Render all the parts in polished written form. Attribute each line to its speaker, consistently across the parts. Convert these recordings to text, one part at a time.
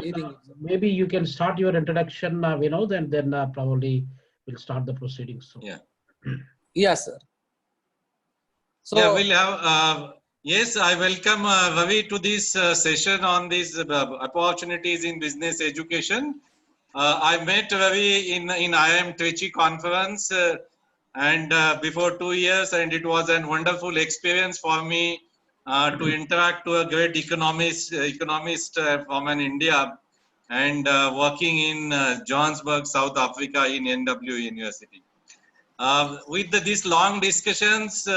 Speaker 1: leading it.
Speaker 2: Maybe you can start your introduction, Vinod, and then probably we'll start the proceedings. So.
Speaker 3: Yeah.
Speaker 1: Yes, sir. So,
Speaker 3: yeah, we'll have, yes, I welcome Ravi to this session on these opportunities in business education. I met Ravi in IIM Trichy conference and before 2 years, and it was a wonderful experience for me to interact to a great economist from an India and working in Johannesburg, South Africa in NW University. With these long discussions,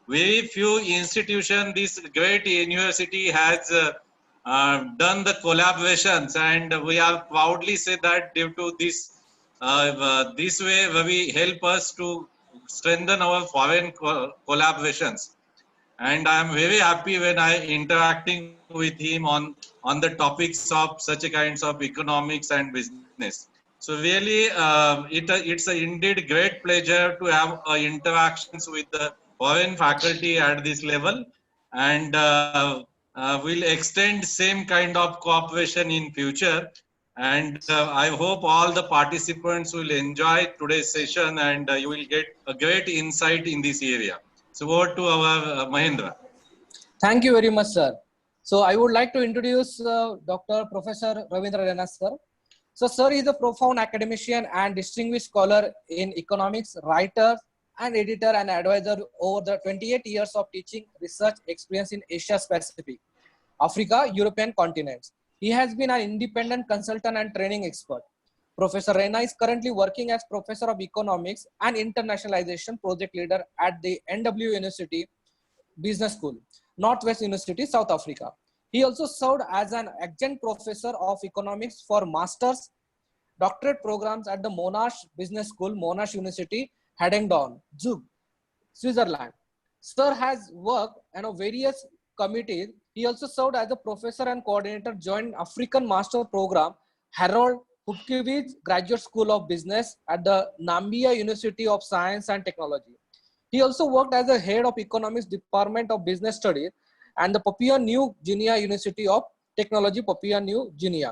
Speaker 3: very few institutions, this great university has done the collaborations, and we are proudly say that due to this, this way Ravi help us to strengthen our foreign collaborations. And I am very happy when I interacting with him on the topics of such a kinds of economics and business. So really, it's indeed great pleasure to have interactions with the foreign faculty at this level, and we'll extend same kind of cooperation in future. And I hope all the participants will enjoy today's session, and you will get a great insight in this area. So over to our Mahendra.
Speaker 1: thank you very much, sir. So I would like to introduce Dr. Professor Ravindra Rena, sir. So sir is a profound academician and distinguished scholar in economics, writer and editor and advisor over the 28 years of teaching research experience in Asia Pacific, Africa, European continents. He has been an independent consultant and training expert. Professor Rena is currently working as Professor of Economics and Internationalization Project Leader at the NW University Business School, Northwest University, South Africa. He also served as an adjunct professor of economics for master's doctorate programs at the Monash Business School, Monash University, Haddington, Zug, Switzerland. Sir has worked in various committees. He also served as a professor and coordinator joint African Master Program, Harold Hupkewitz Graduate School of Business at the Namibia University of Science and Technology. He also worked as a head of economics department of business studies and the Papua New Guinea University of Technology, Papua New Guinea.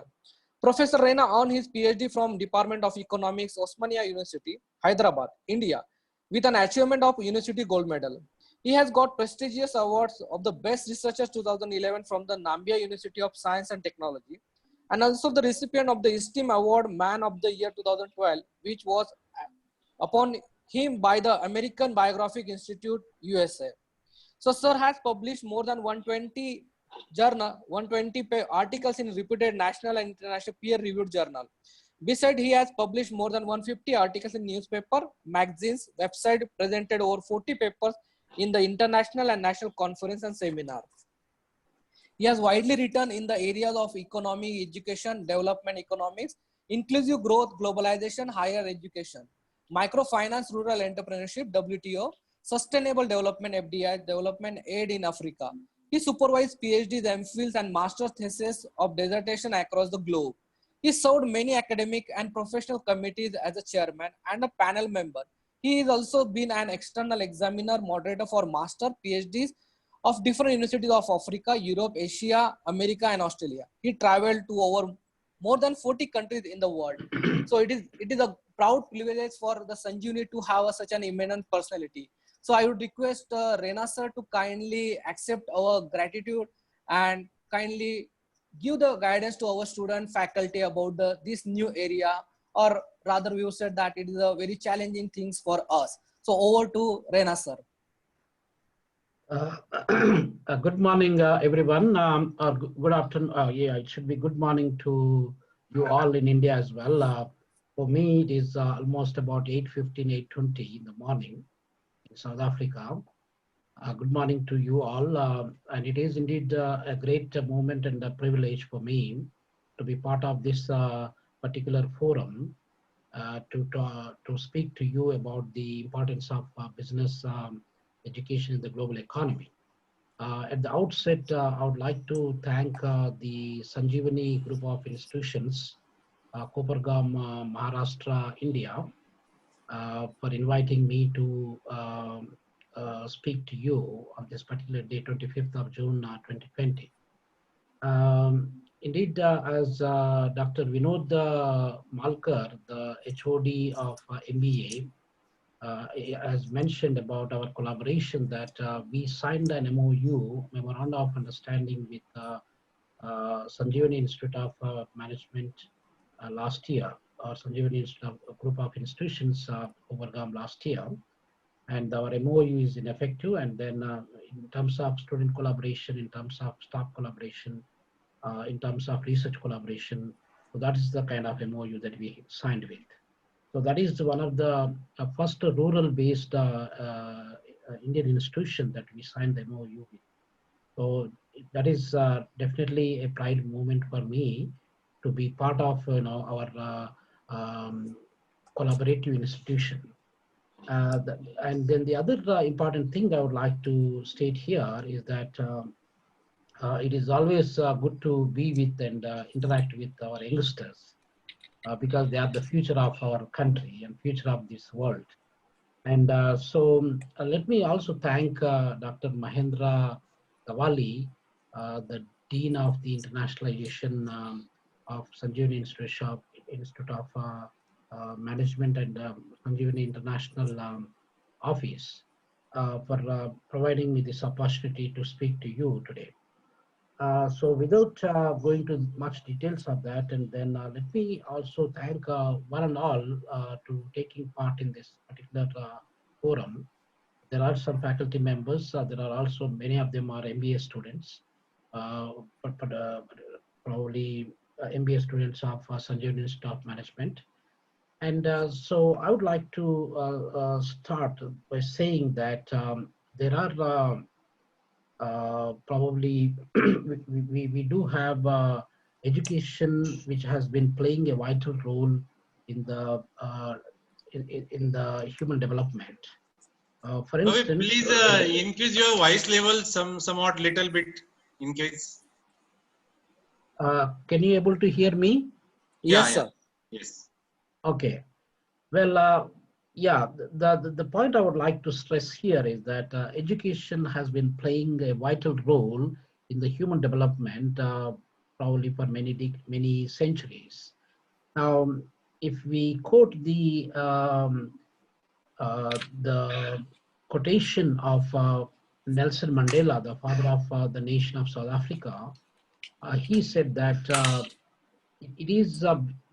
Speaker 1: Professor Rena earned his PhD from Department of Economics, Osmania University, Hyderabad, India, with an achievement of University Gold Medal. He has got prestigious awards of the Best Researcher 2011 from the Namibia University of Science and Technology, and also the recipient of the Esteem Award Man of the Year 2012, which was upon him by the American Biographic Institute, USA. So sir has published more than 120 articles in reputed national and international peer-reviewed journal. Besides, he has published more than 150 articles in newspaper, magazines, website, presented over 40 papers in the international and national conference and seminars. He has widely written in the areas of economy, education, development economics, inclusive growth, globalization, higher education, microfinance, rural entrepreneurship, WTO, sustainable development, FDI, development aid in Africa. He supervised PhDs, MPhils, and master's theses of dissertation across the globe. He served many academic and professional committees as a chairman and a panel member. He has also been an external examiner, moderator for master PhDs of different universities of Africa, Europe, Asia, America, and Australia. He traveled to over more than 40 countries in the world. So it is a proud privilege for the Sanjivani to have such an eminent personality. So I would request Rena sir to kindly accept our gratitude and kindly give the guidance to our student faculty about this new area, or rather we would say that it is a very challenging things for us. So over to Rena sir.
Speaker 2: Good morning, everyone. Or good afternoon. Yeah, it should be good morning to you all in India as well. For me, it is almost about 8:15, 8:20 in the morning in South Africa. Good morning to you all. And it is indeed a great moment and a privilege for me to be part of this particular forum to speak to you about the importance of business education in the global economy. At the outset, I would like to thank the Sanjivani group of institutions, Kopargam, Maharashtra, India, for inviting me to speak to you on this particular day, 25th of June, 2020. Indeed, as Dr. Vinod Malkar, the HOD of MBA, has mentioned about our collaboration, that we signed an MoU, Memorandum of Understanding, with Sanjivani Institute of Management last year, or Sanjivani Institute of, a group of institutions overcome last year. And our MoU is in effective. And then in terms of student collaboration, in terms of staff collaboration, in terms of research collaboration, so that is the kind of MoU that we signed with. So that is one of the first rural-based Indian institution that we signed the MoU with. So that is definitely a pride moment for me to be part of our collaborative institution. And then the other important thing I would like to state here is that it is always good to be with and interact with our youngsters because they are the future of our country and future of this world. And so let me also thank Dr. Mahendra Gawali, the Dean of the Internationalization of Sanjivani Institute of Management and Sanjivani International Office for providing me this opportunity to speak to you today. So without going to much details of that, and then let me also thank one and all to taking part in this particular forum. There are some faculty members. There are also many of them are MBA students, but probably MBA students of Sanjivani Institute of Management. And so I would like to start by saying that there are probably we do have education which has been playing a vital role in the human development. For instance,
Speaker 3: please increase your voice level somewhat little bit in case.
Speaker 2: Can you able to hear me?
Speaker 1: Yes, sir.
Speaker 3: Yes.
Speaker 2: Okay. Well, yeah, the point I would like to stress here is that education has been playing a vital role in the human development probably for many centuries. Now, if we quote the quotation of Nelson Mandela, the father of the nation of South Africa, he said that it is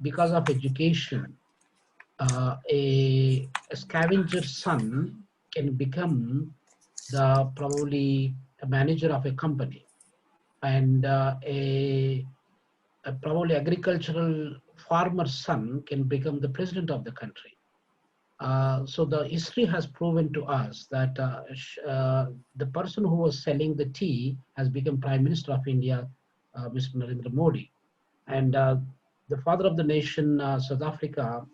Speaker 2: because of education a scavenger's son can become probably a manager of a company, and a probably agricultural farmer's son can become the president of the country. So the history has proven to us that the person who was selling the tea has become Prime Minister of India, Mr. Narendra Modi. And the father of the nation, South Africa,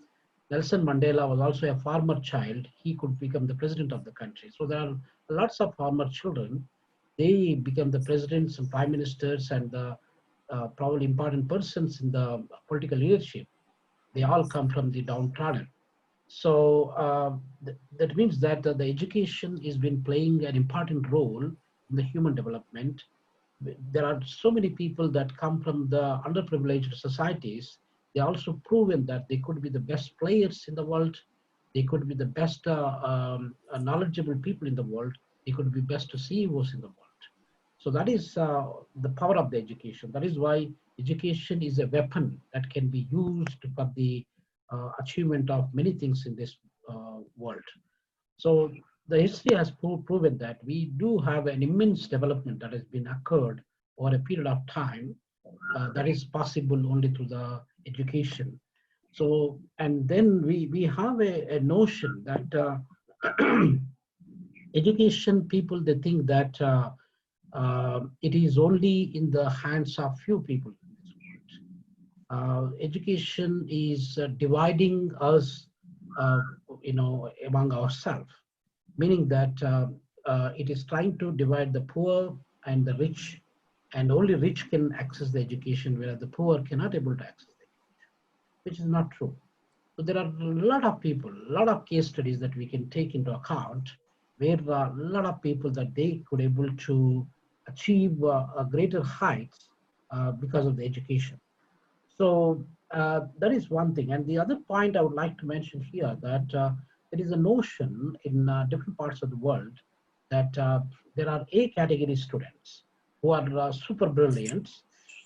Speaker 2: Nelson Mandela, was also a farmer child. He could become the president of the country. So there are lots of farmer children. They become the presidents and prime ministers and the probably important persons in the political leadership. They all come from the downtrodden. So that means that the education has been playing an important role in the human development. There are so many people that come from the underprivileged societies. They also proven that they could be the best players in the world. They could be the best knowledgeable people in the world. They could be best CEOs in the world. So that is the power of the education. That is why education is a weapon that can be used for the achievement of many things in this world. So the history has proven that we do have an immense development that has been occurred over a period of time that is possible only through the education. So, and then we have a notion that education, people, they think that it is only in the hands of few people in this world. Education is dividing us, among ourselves, meaning that it is trying to divide the poor and the rich, and only rich can access the education, whereas the poor cannot able to access the education, which is not true. So there are a lot of people, a lot of case studies that we can take into account, where a lot of people that they could able to achieve a greater heights because of the education. So that is one thing. And the other point I would like to mention here that there is a notion in different parts of the world that there are A category students who are super brilliant.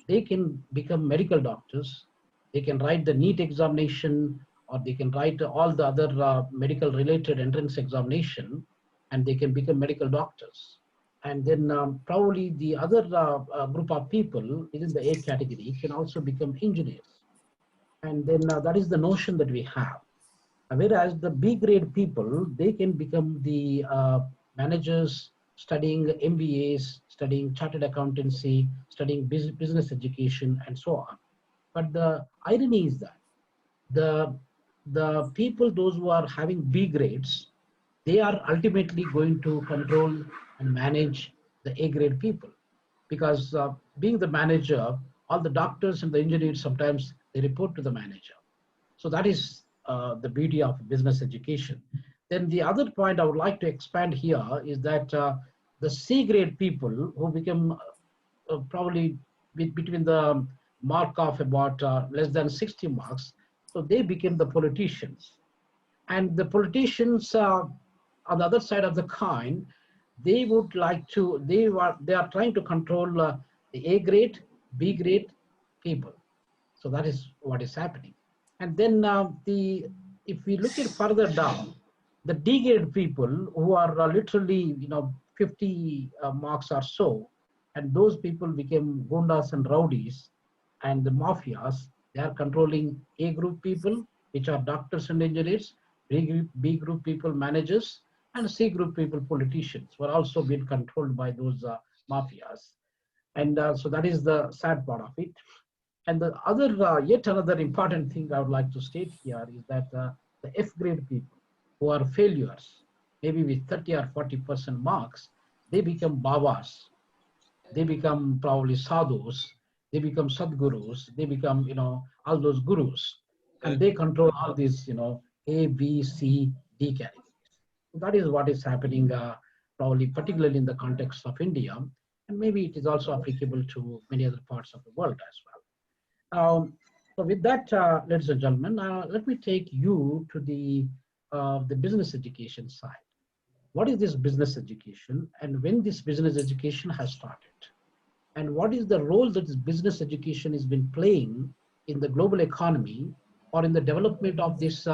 Speaker 2: They can become medical doctors. They can write the NEET examination, or they can write all the other medical related entrance examination, and they can become medical doctors. And then probably the other group of people within the A category can also become engineers. And then that is the notion that we have. Whereas the B grade people, they can become the managers studying MBAs, studying chartered accountancy, studying business education, and so on. But the irony is that the people, those who are having B grades, they are ultimately going to control and manage the A grade people. Because being the manager, all the doctors and the engineers, sometimes they report to the manager. So that is the beauty of business education. Then the other point I would like to expand here is that the C grade people who become probably between the mark of about less than 60 marks, so they became the politicians. And the politicians on the other side of the coin, they would like to, they are trying to control the A grade, B grade people. So that is what is happening. And then if we look at further down, the D grade people who are literally 50 marks or so, and those people became gundas and rowdies and the mafias. They are controlling A group people, which are doctors and engineers, B group people managers, and C group people politicians were also being controlled by those mafias. And so that is the sad part of it. And the other, yet another important thing I would like to state here is that the F grade people who are failures, maybe with 30 or 40% marks, they become babas, they become probably sadhus, they become sadgurus, they become, all those gurus, and they control all these, A, B, C, D categories. So that is what is happening, probably particularly in the context of India, and maybe it is also applicable to many other parts of the world as well. So with that, ladies and gentlemen, let me take you to the business education side. What is this business education, and when this business education has started? And what is the role that this business education has been playing in the global economy or in the development of this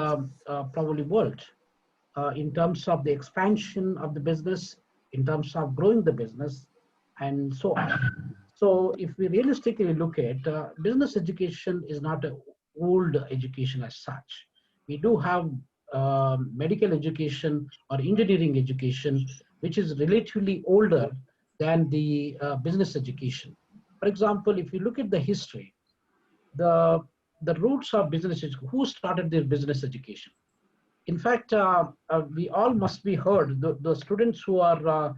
Speaker 2: probably world in terms of the expansion of the business, in terms of growing the business, and so on. So if we realistically look at business education is not an old education as such. We do have medical education or engineering education, which is relatively older than the business education. For example, if you look at the history, the roots of business education, who started this business education? In fact, we all must be heard, the students who are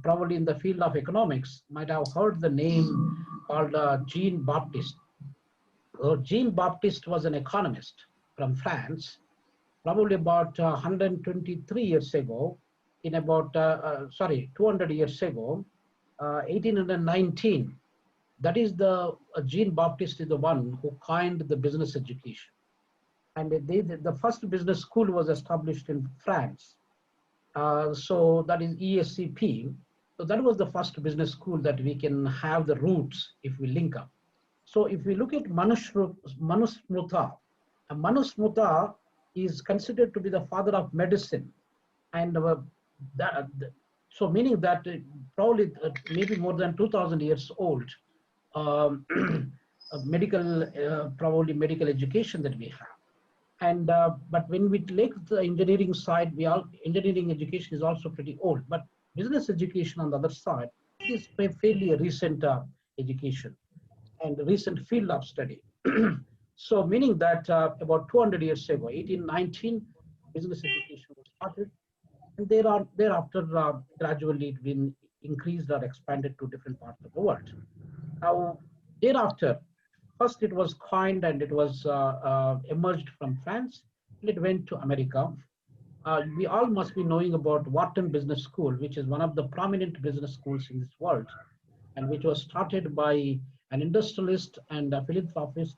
Speaker 2: probably in the field of economics might have heard the name called Jean-Baptiste. Jean-Baptiste was an economist from France, probably about 123 years ago, in about, 200 years ago, 1819. That is Jean-Baptiste is the one who coined the business education. And the first business school was established in France. So that is ESCP. So that was the first business school that we can have the roots if we link up. So if we look at Manusmrita, Manusmrita is considered to be the father of medicine. And so meaning that probably maybe more than 2000 years old, probably medical education that we have. And but when we take the engineering side, engineering education is also pretty old. But business education on the other side is fairly a recent education and recent field of study. So meaning that about 200 years ago, 1819, business education was started, and thereafter gradually it been increased or expanded to different parts of the world. Now thereafter, first it was coined and it was emerged from France, and it went to America. We all must be knowing about Wharton Business School, which is one of the prominent business schools in this world, and which was started by an industrialist and a philanthropist,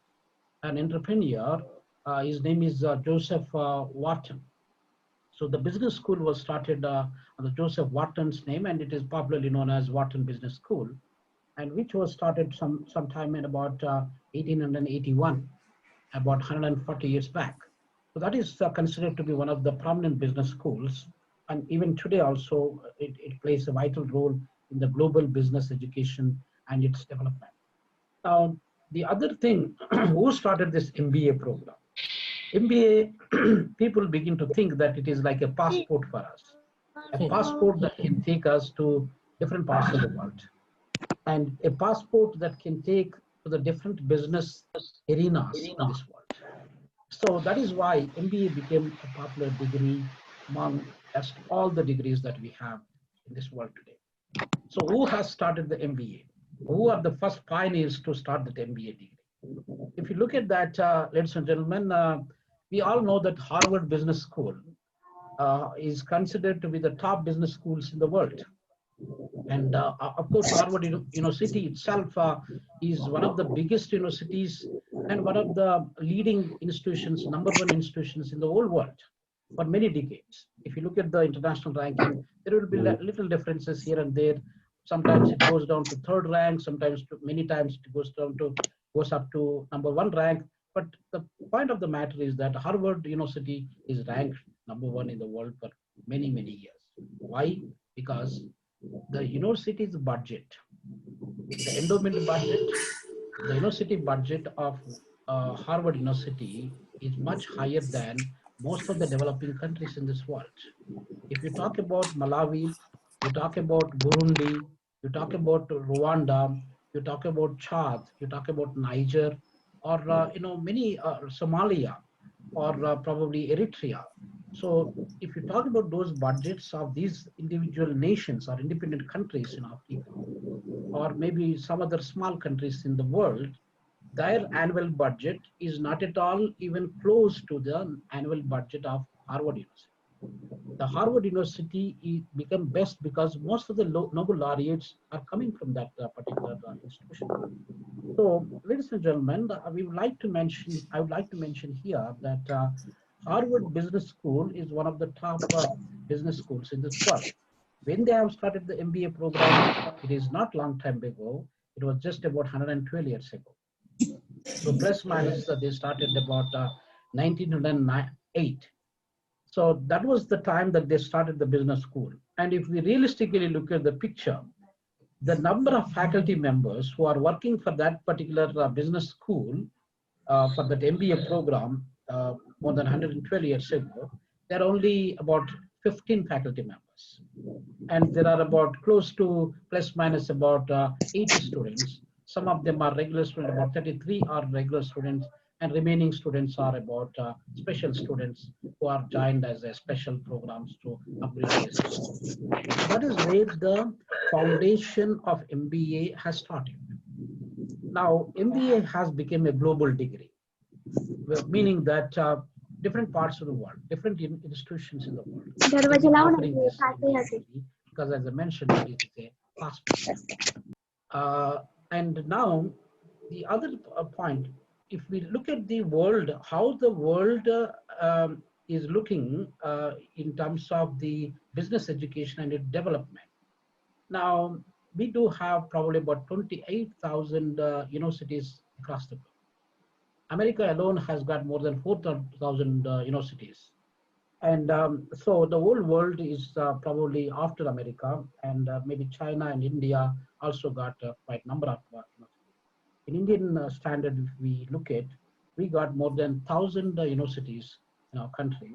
Speaker 2: an entrepreneur. His name is Joseph Wharton. So the business school was started on the Joseph Wharton's name, and it is popularly known as Wharton Business School, and which was started sometime in about 1881, about 140 years back. So that is considered to be one of the prominent business schools. And even today also, it plays a vital role in the global business education and its development. Now, the other thing, who started this MBA program? MBA, people begin to think that it is like a passport for us, a passport that can take us to different parts of the world, and a passport that can take to the different business arenas in this world. So that is why MBA became a popular degree among just all the degrees that we have in this world today. So who has started the MBA? Who are the first pioneers to start the MBA degree? If you look at that, ladies and gentlemen, we all know that Harvard Business School is considered to be the top business schools in the world. And of course, Harvard University itself is one of the biggest universities and one of the leading institutions, #1 institutions in the whole world for many decades. If you look at the international ranking, there will be little differences here and there. Sometimes it goes down to third rank, sometimes many times it goes up to #1 rank. But the point of the matter is that Harvard University is ranked #1 in the world for many, many years. Why? Because the university's budget, the endowment budget, the university budget of Harvard University is much higher than most of the developing countries in this world. If you talk about Malawi, you talk about Burundi, you talk about Rwanda, you talk about Chad, you talk about Niger, or many Somalia, or probably Eritrea. So if you talk about those budgets of these individual nations or independent countries in Africa, or maybe some other small countries in the world, their annual budget is not at all even close to the annual budget of Harvard University. The Harvard University become best because most of the Nobel laureates are coming from that particular institution. So, ladies and gentlemen, I would like to mention here that Harvard Business School is one of the top business schools in this world. When they have started the MBA program, it is not long time ago. It was just about 112 years ago. So plus minus, they started about 1908. So that was the time that they started the business school. And if we realistically look at the picture, the number of faculty members who are working for that particular business school for that MBA program more than 112 years ago, there are only about 15 faculty members. And there are about close to plus minus about 80 students. Some of them are regular students, about 33 are regular students, and remaining students are about special students who are joined as a special programs to upgrade their skills. That is where the foundation of MBA has started. Now, MBA has become a global degree, meaning that different parts of the world, different institutions in the world, offering this degree, because as I mentioned, it is a passport. And now, the other point, if we look at the world, how the world is looking in terms of the business education and its development. Now, we do have probably about 28,000 universities across the globe. America alone has got more than 4,000 universities. And so the whole world is probably after America, and maybe China and India also got quite a number of universities. In Indian standard, if we look at, we got more than 1,000 universities in our country,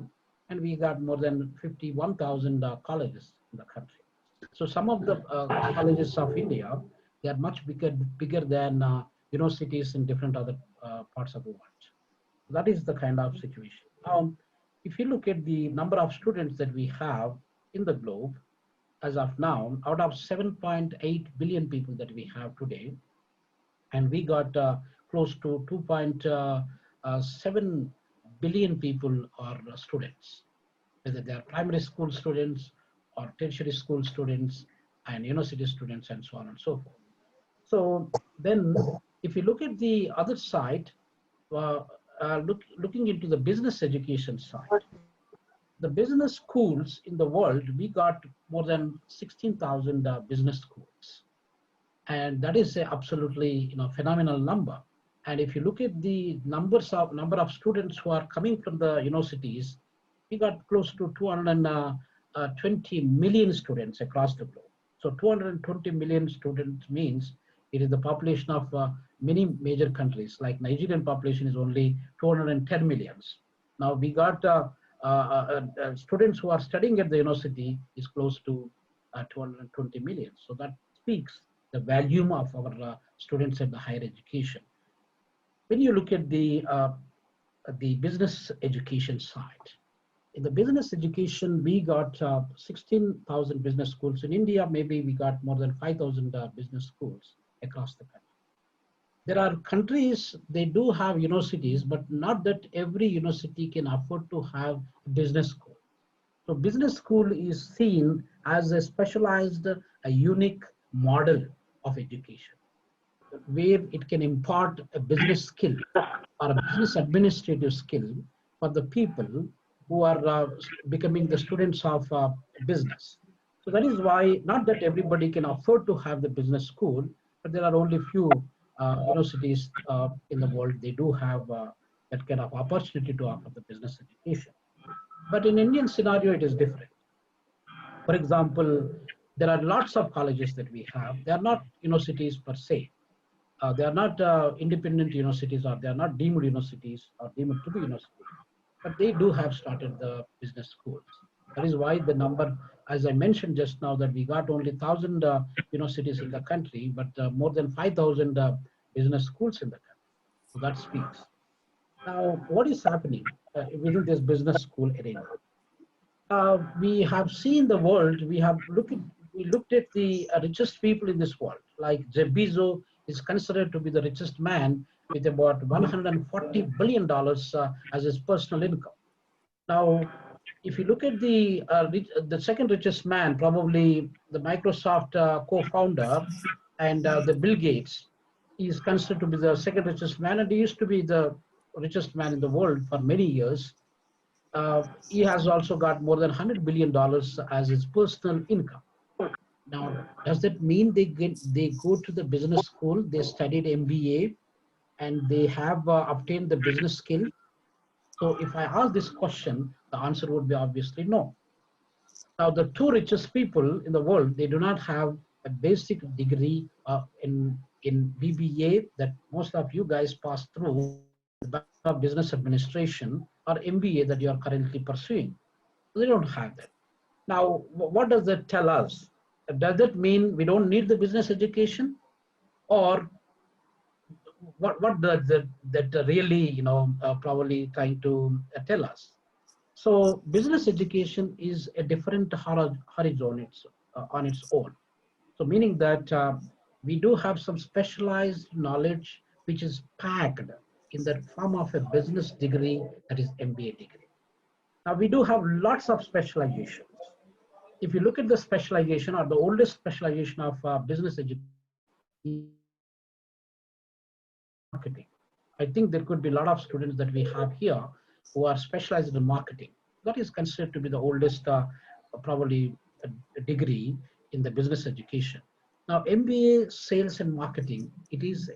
Speaker 2: and we got more than 51,000 colleges in the country. So some of the colleges of India, they are much bigger than universities in different other parts of the world. That is the kind of situation. If you look at the number of students that we have in the globe, as of now, out of 7.8 billion people that we have today, and we got close to 2.7 billion people are students, whether they are primary school students or tertiary school students and university students and so on and so forth. So then If you look at the other side, looking into the business education side, the business schools in the world, we got more than 16,000 business schools. And that is a absolutely phenomenal number. And if you look at the number of students who are coming from the universities, we got close to 220 million students across the globe. So 220 million students means it is the population of many major countries. Like Nigerian population is only 210 millions. Now we got students who are studying at the university is close to 220 million. So that speaks the volume of our students at the higher education. When you look at the business education side, in the business education, we got 16,000 business schools. In India, maybe we got more than 5,000 business schools across the country. There are countries, they do have universities, but not that every university can afford to have a business school. So business school is seen as a specialized, a unique model of education, where it can impart a business skill or a business administrative skill for the people who are becoming the students of business. So that is why, not that everybody can afford to have the business school, but there are only few universities in the world, they do have that kind of opportunity to offer the business education. But in Indian scenario, it is different. For example, there are lots of colleges that we have. They are not universities per se. They are not independent universities, or they are not deemed universities or deemed to be universities. But they do have started the business schools. That is why the number, as I mentioned just now, that we got only 1,000 universities in the country, but more than 5,000 business schools in the country. So that speaks. Now, what is happening within this business school arena? We have seen the world. We looked at the richest people in this world. Like Jeff Bezos is considered to be the richest man with about $140 billion as his personal income. Now, if you look at the second richest man, probably the Microsoft co-founder and the Bill Gates, he is considered to be the second richest man, and he used to be the richest man in the world for many years. He has also got more than $100 billion as his personal income. Now, does that mean they go to the business school, they studied MBA, and they have obtained the business skill? So if I ask this question, the answer would be obviously no. Now, the two richest people in the world, they do not have a basic degree in BBA that most of you guys pass through, the Bachelor of Business Administration, or MBA that you are currently pursuing. They don't have that. Now, what does that tell us? Does that mean we don't need the business education? Or what does that really, probably trying to tell us? So business education is a different horizon on its own. So meaning that we do have some specialized knowledge which is packed in the form of a business degree, that is MBA degree. Now we do have lots of specializations. If you look at the specialization, or the oldest specialization of business education, marketing. I think there could be a lot of students that we have here who are specialized in marketing. That is considered to be the oldest probably a degree in the business education. Now MBA sales and marketing, it is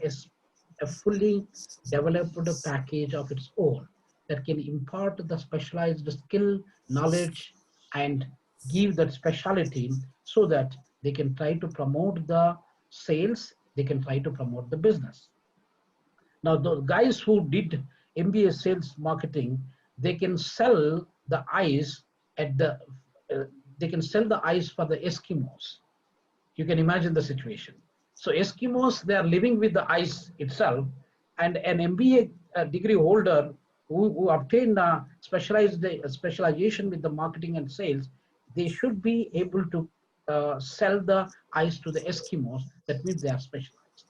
Speaker 2: a fully developed package of its own that can impart the specialized skill, knowledge, and give that specialty so that they can try to promote the sales, they can try to promote the business. Now, the guys who did MBA sales marketing, they can sell the ice at they can sell the ice for the Eskimos. You can imagine the situation. So Eskimos, they are living with the ice itself, and an MBA degree holder who obtained specialization with the marketing and sales, they should be able to sell the ice to the Eskimos. That means they are specialized.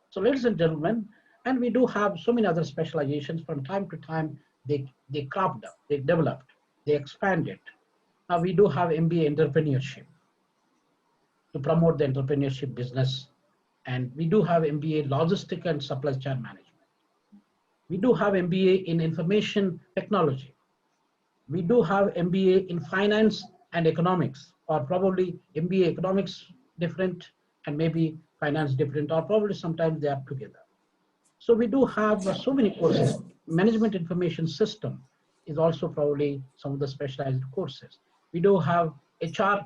Speaker 2: So ladies and gentlemen, and we do have so many other specializations. From time to time, they cropped up, they developed, they expanded. Now we do have MBA entrepreneurship to promote the entrepreneurship business. And we do have MBA logistic and supply chain management. We do have MBA in information technology. We do have MBA in finance and economics, or probably MBA economics different and maybe finance different, or probably sometimes they are together. So we do have so many courses. Management information system is also probably some of the specialized courses. We do have HR,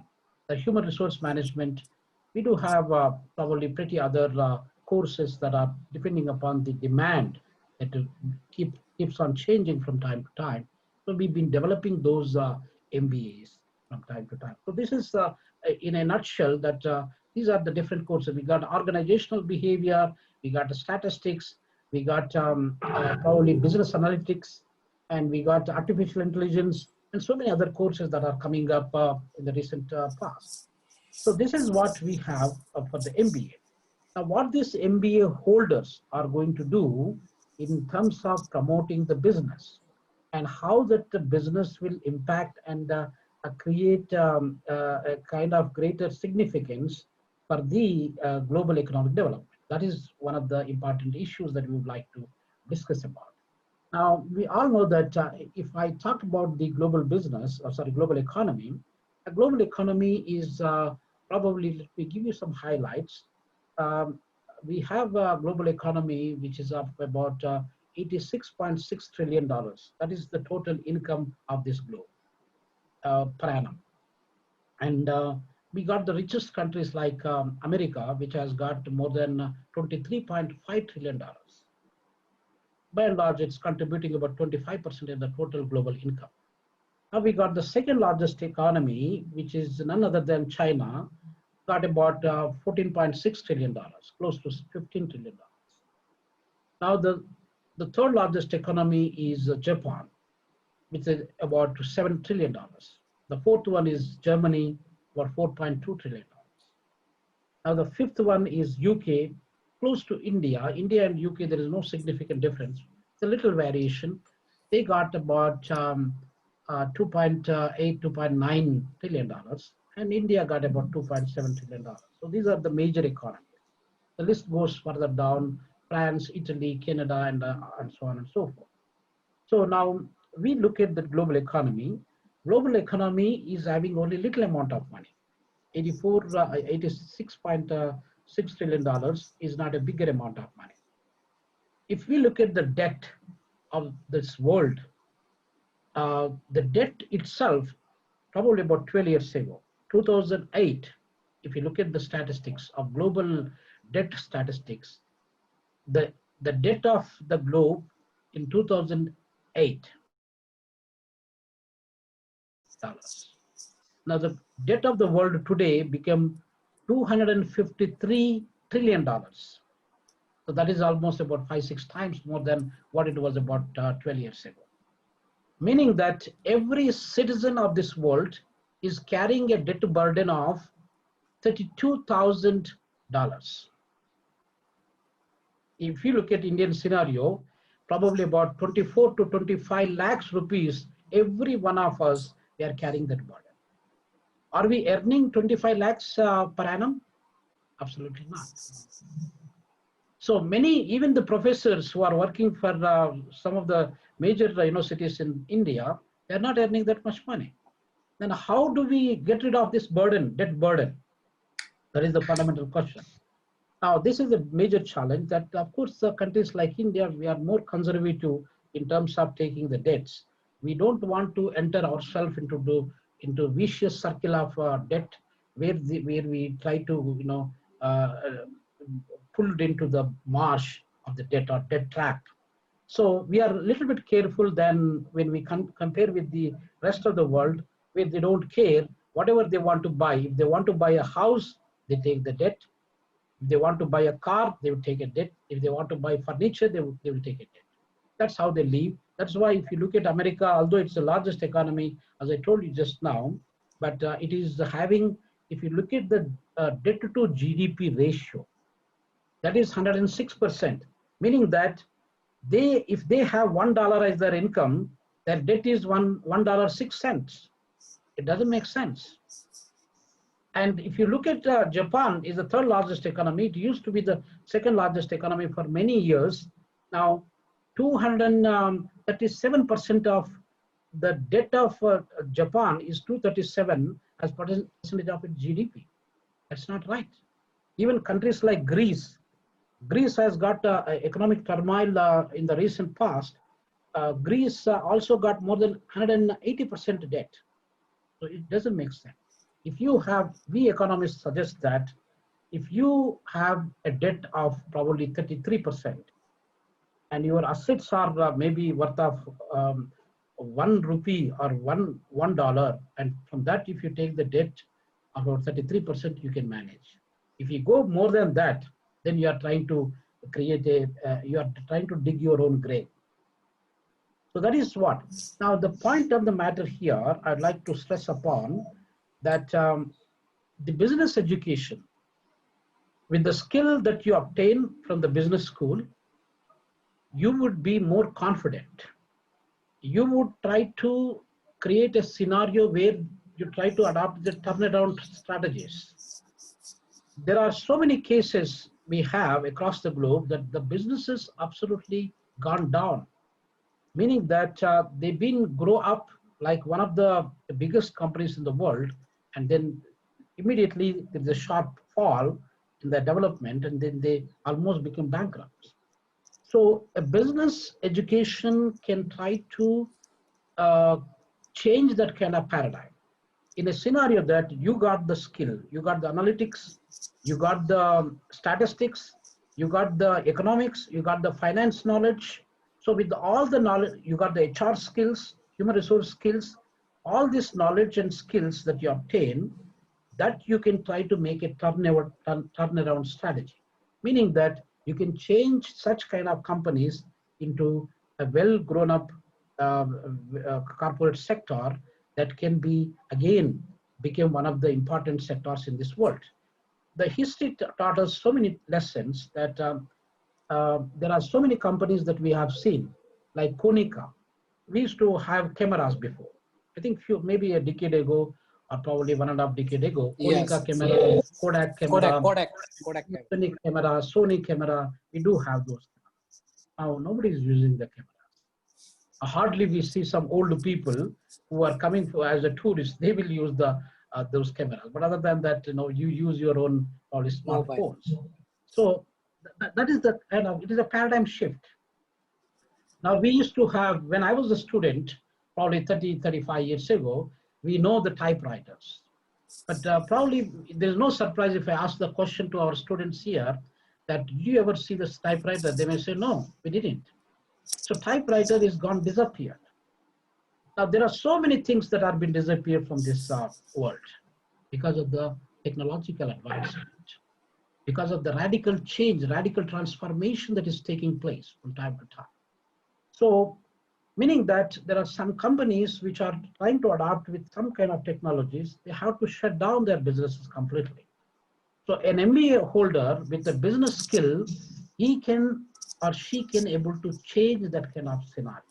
Speaker 2: the human resource management. We do have probably pretty other courses that are depending upon the demand that keeps on changing from time to time. So we've been developing those MBAs from time to time. So this is in a nutshell that these are the different courses. We got organizational behavior, we got the statistics, we got probably business analytics, and we got artificial intelligence, and so many other courses that are coming up in the recent past. So this is what we have for the MBA. Now, what these MBA holders are going to do in terms of promoting the business and how that the business will impact and create a kind of greater significance for the global economic development. That is one of the important issues that we would like to discuss about. Now, we all know that if I talk about the global business, or sorry, global economy, a global economy is probably, let me give you some highlights. We have a global economy which is of about $86.6 trillion. That is the total income of this globe per annum. And we got the richest countries like America, which has got more than $23.5 trillion. By and large, it's contributing about 25% of the total global income. Now we got the second largest economy, which is none other than China, got about $14.6 trillion, close to $15 trillion. Now the third largest economy is Japan, which is about $7 trillion. The fourth one is Germany, about $4.2 trillion. Now the fifth one is UK, close to India. India and UK, there is no significant difference. It's a little variation. They got about $2.8, $2.9 trillion, and India got about $2.7 trillion. So these are the major economies. The list goes further down: France, Italy, Canada, and so on and so forth. So now we look at the global economy. Global economy is having only little amount of money. $86.6 trillion is not a bigger amount of money. If we look at the debt of this world, the debt itself, probably about 12 years ago, 2008, if you look at the statistics of global debt statistics, the debt of the globe in 2008, now the debt of the world today became $253 trillion. So that is almost about 5-6 times more than what it was about 12 years ago. Meaning that every citizen of this world is carrying a debt burden of $32,000. If you look at Indian scenario, probably about 24 to 25 lakhs rupees, every one of us, we are carrying that burden. Are we earning 25 lakhs per annum? Absolutely not. So many, even the professors who are working for some of the major universities in India, they are not earning that much money. Then how do we get rid of this burden, debt burden? That is the fundamental question. Now, this is a major challenge that, of course, countries like India, we are more conservative in terms of taking the debts. We don't want to enter ourselves into vicious circle of debt where we try to, pulled into the marsh of the debt or debt trap. So we are a little bit careful than when we compare with the rest of the world, where they don't care whatever they want to buy. If they want to buy a house, they take the debt. If they want to buy a car, they will take a debt. If they want to buy furniture, they will take a debt. That's how they live. That's why if you look at America, although it's the largest economy, as I told you just now, but it is having, if you look at the debt to GDP ratio, that is 106%, meaning that if they have $1 as their income, their debt is $1.06. It doesn't make sense. And if you look at Japan, is the third largest economy. It used to be the second largest economy for many years. Now, 237% of the debt of Japan is 237 as percentage of its GDP. That's not right. Even countries like Greece, Greece has got economic turmoil in the recent past. Greece also got more than 180% debt. So it doesn't make sense. If you have, we economists suggest that if you have a debt of probably 33% and your assets are maybe worth of 1 rupee or $1, and from that, if you take the debt about 33%, you can manage. If you go more than that, then you are trying to create you are trying to dig your own grave. So that is what. Now, the point of the matter here, I'd like to stress upon that the business education, with the skill that you obtain from the business school, you would be more confident. You would try to create a scenario where you try to adopt the turnaround strategies. There are so many cases we have across the globe that the businesses absolutely gone down, meaning that they've been grow up like one of the biggest companies in the world, and then immediately there's a sharp fall in their development, and then they almost become bankrupt. So a business education can try to change that kind of paradigm in a scenario that you got the skill, you got the analytics, you got the statistics, you got the economics, you got the finance knowledge. So with all the knowledge, you got the HR skills, human resource skills, all this knowledge and skills that you obtain, that you can try to make a turnaround strategy, meaning that you can change such kind of companies into a well grown up corporate sector that can be again become one of the important sectors in this world. The history taught us so many lessons that there are so many companies that we have seen, like Konica. We used to have cameras before. I think maybe a decade ago, or probably 1.5 decade ago, Konica
Speaker 1: Yes.
Speaker 2: camera, Kodak camera,
Speaker 1: Kodak.
Speaker 2: Sony camera, Sony camera. We do have those. Now nobody is using the cameras. Hardly we see some old people who are coming as a tourist. They will use the those cameras. But other than that, you use your own probably smartphones. So that is the kind of, it is a paradigm shift. Now we used to have, when I was a student, probably 30, 35 years ago, we know the typewriters. But probably there's no surprise if I ask the question to our students here that, did you ever see this typewriter? They may say, no, we didn't. So typewriter is gone, disappeared. Now there are so many things that have been disappeared from this world because of the technological advancement, because of the radical change, radical transformation that is taking place from time to time. So meaning that there are some companies which are trying to adapt with some kind of technologies, they have to shut down their businesses completely. So an MBA holder with a business skill, he can or she can able to change that kind of scenario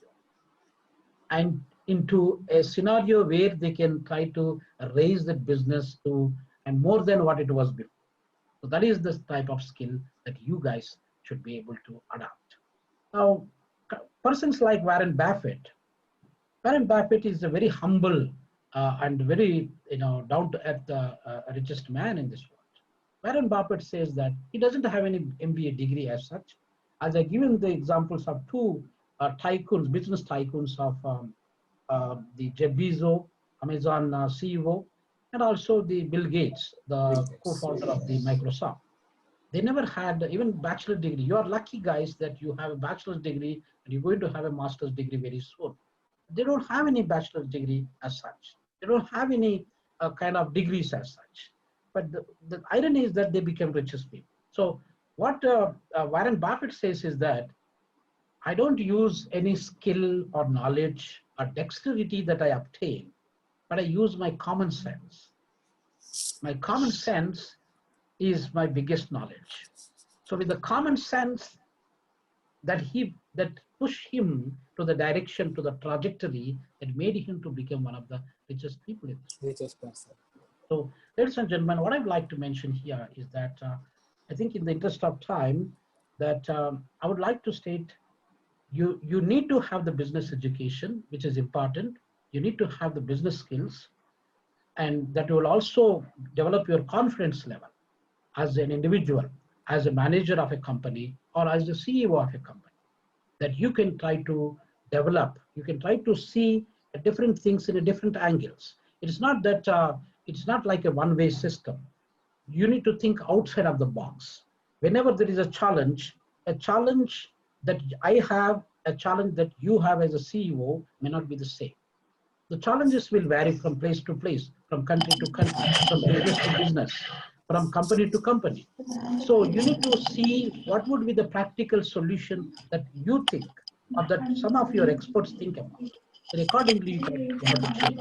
Speaker 2: and into a scenario where they can try to raise the business to and more than what it was before. So that is the type of skill that you guys should be able to adapt. Now, persons like Warren Buffett is a very humble and very down to earth richest man in this world. Warren Buffett says that he doesn't have any MBA degree as such. As I given the examples of two tycoons, business tycoons of the Jeff Bezos, Amazon CEO, and also the Bill Gates, the co-founder of the Microsoft. They never had even bachelor degree. You are lucky guys that you have a bachelor's degree and you're going to have a master's degree very soon. They don't have any bachelor's degree as such. They don't have any kind of degrees as such. But the irony is that they become richest people. So what Warren Buffett says is that I don't use any skill or knowledge or dexterity that I obtain, but I use my common sense. My common sense is my biggest knowledge. So with the common sense that pushed him to the direction, to the trajectory that made him to become one of the richest people in this world.
Speaker 1: Richest person.
Speaker 2: So, ladies and gentlemen, what I'd like to mention here is that I think in the interest of time, that I would like to state you need to have the business education, which is important. You need to have the business skills, and that will also develop your confidence level as an individual, as a manager of a company, or as the CEO of a company, that you can try to develop, you can try to see different things in a different angles. It's not that, it's not like a one-way system. You need to think outside of the box. Whenever there is a challenge that I have, a challenge that you have as a CEO may not be the same. The challenges will vary from place to place, from country to country, from business to business, from company to company. So you need to see what would be the practical solution that you think, or that some of your experts think about. And accordingly, you have to change.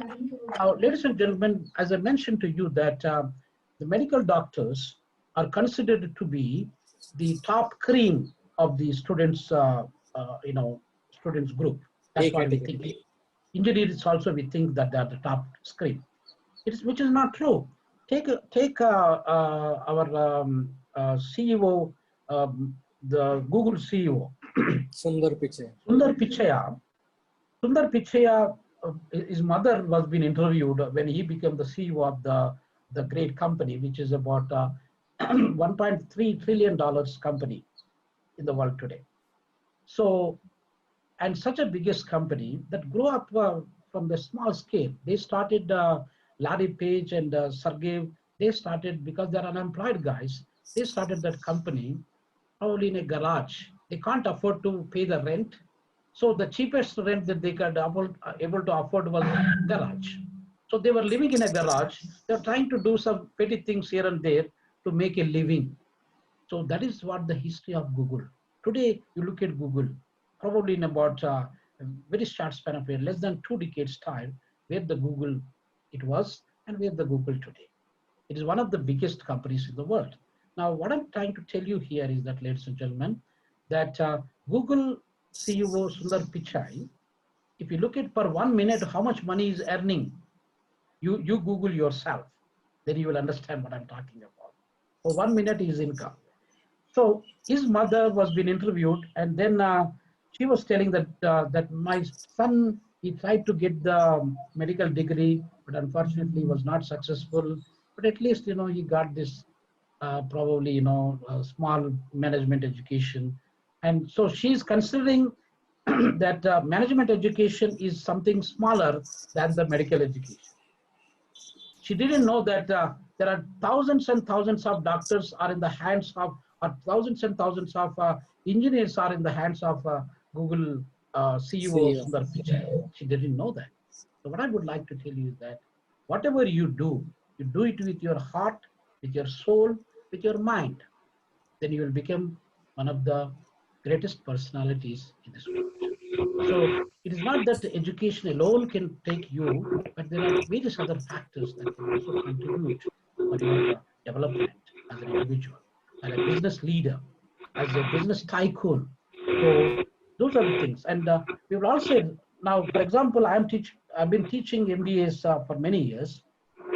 Speaker 2: Now, ladies and gentlemen, as I mentioned to you that the medical doctors are considered to be the top cream of the students, students group.
Speaker 1: A
Speaker 2: That's what we think.
Speaker 1: category.
Speaker 2: Engineers also we think that they are the top screen. Which is not true. Take our CEO, the Google CEO,
Speaker 1: Sundar Pichai.
Speaker 2: Sundar Pichai. Sundar Pichai, his mother was being interviewed when he became the CEO of the great company, which is about $1.3 trillion company in the world today. So, and such a biggest company that grew up from the small scale. They started, Larry Page and Sergey, they started because they're unemployed guys. They started that company probably in a garage. They can't afford to pay the rent. So the cheapest rent that they could able to afford was garage. So they were living in a garage. They're trying to do some petty things here and there to make a living. So that is what the history of Google. Today, you look at Google, probably in about a very short span of less than 2 decades time, where the Google it was and where the Google today. It is one of the biggest companies in the world. Now, what I'm trying to tell you here is that, ladies and gentlemen, that Google CEO Sundar Pichai, if you look at per 1 minute how much money is earning, you Google yourself, then you will understand what I'm talking about. For 1 minute is income. So his mother was being interviewed, and then she was telling that that my son, he tried to get the medical degree, but unfortunately was not successful. But at least he got this probably small management education, and so she's considering that management education is something smaller than the medical education. She didn't know that there are thousands and thousands of doctors are in the hands of, or thousands and thousands of engineers are in the hands of Google CEO
Speaker 1: CEO.
Speaker 2: Sundar Pichai. She didn't know that. So what I would like to tell you is that whatever you do it with your heart, with your soul, with your mind. Then you will become one of the greatest personalities in this world. So it is not that education alone can take you, but there are various other factors that can also contribute for your development as an individual, as a business leader, as a business tycoon. So those are the things. And we will also now, for example, I've been teaching MBAs for many years,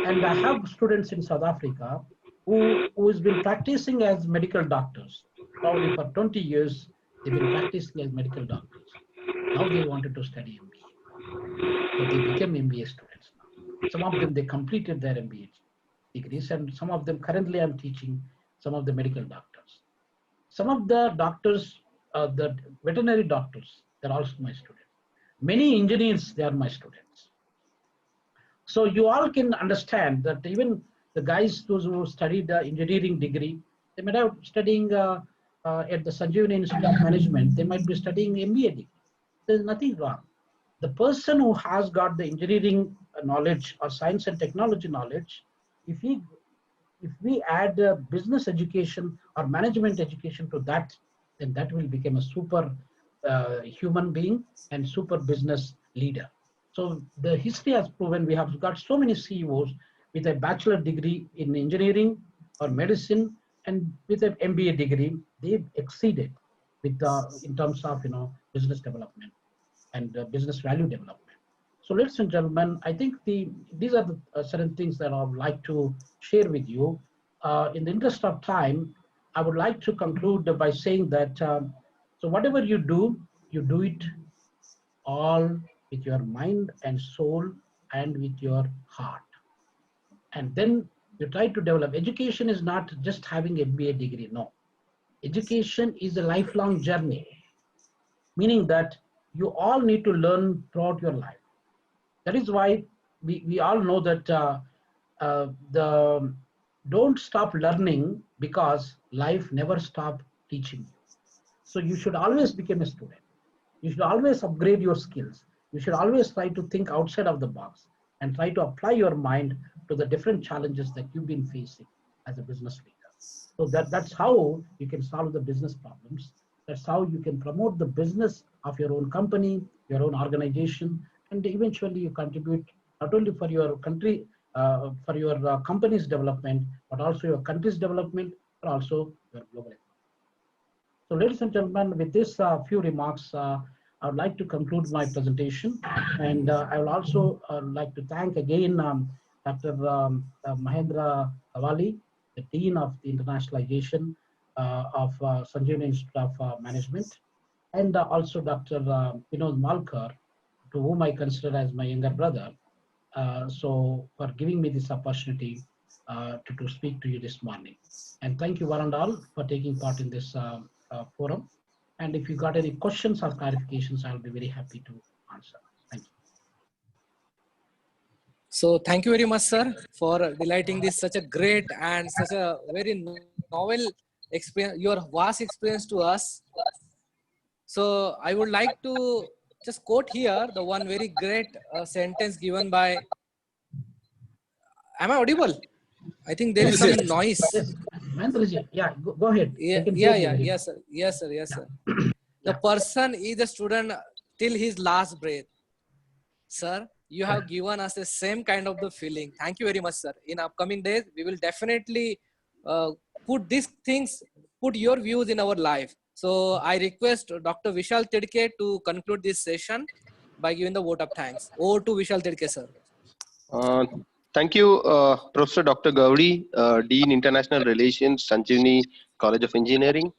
Speaker 2: and I have students in South Africa who has been practicing as medical doctors. Probably for 20 years, they've been practicing as medical doctors. Now they wanted to study MBA. So they became MBA students now. Some of them, they completed their MBA degrees, and some of them currently I'm teaching some of the medical doctors. Some of the doctors, the veterinary doctors, they're also my students. Many engineers, they are my students. So you all can understand that even the guys those who studied the engineering degree, they might have studying at the Sanjivani Institute of Management, they might be studying MBA degree. There's nothing wrong. The person who has got the engineering knowledge or science and technology knowledge, if we add business education or management education to that, then that will become a super human being and super business leader. So the history has proven we have got so many CEOs with a bachelor degree in engineering or medicine, and with an MBA degree, they've exceeded with in terms of business development and business value development. So ladies and gentlemen, I think these are the certain things that I would like to share with you. In the interest of time, I would like to conclude by saying that, so whatever you do it all with your mind and soul and with your heart. And then you try to develop. Education is not just having a BA degree, no. Education is a lifelong journey, meaning that you all need to learn throughout your life. That is why we all know that the don't stop learning, because life never stop teaching you. So you should always become a student. You should always upgrade your skills. You should always try to think outside of the box and try to apply your mind to the different challenges that you've been facing as a business leader. So that's how you can solve the business problems. That's how you can promote the business of your own company, your own organization, and eventually you contribute not only for your country, for your company's development, but also your country's development, but also your global. So ladies and gentlemen, with this few remarks, I would like to conclude my presentation. And I would also like to thank again Dr. Mahendra Tavali, the Dean of the Internationalization of Sanjivani Institute of Management, and also Dr. Vinod Malkar, to whom I consider as my younger brother. So for giving me this opportunity to speak to you this morning. And thank you one and all for taking part in this forum. And if you got any questions or clarifications, I'll be very happy to answer. Thank you.
Speaker 1: So thank you very much, sir, for delighting this such a great and such a very novel experience, your vast experience to us. So I would like to just quote here the one very great sentence given by, am I audible? I think there is some noise.
Speaker 2: Yes, Mahendraji, yeah, go ahead.
Speaker 1: Yeah, yes, sir. Yes, sir. Yes, sir. The person is a student till his last breath. Sir, you have given us the same kind of the feeling. Thank you very much, sir. In upcoming days, we will definitely put these things, put your views in our life. So I request Dr. Vishal Tidke to conclude this session by giving the vote of thanks. Over to Vishal Tidke, sir.
Speaker 4: Uh, Thank you, Professor Dr. Gaudi, Dean International Relations, Sanjivani College of Engineering.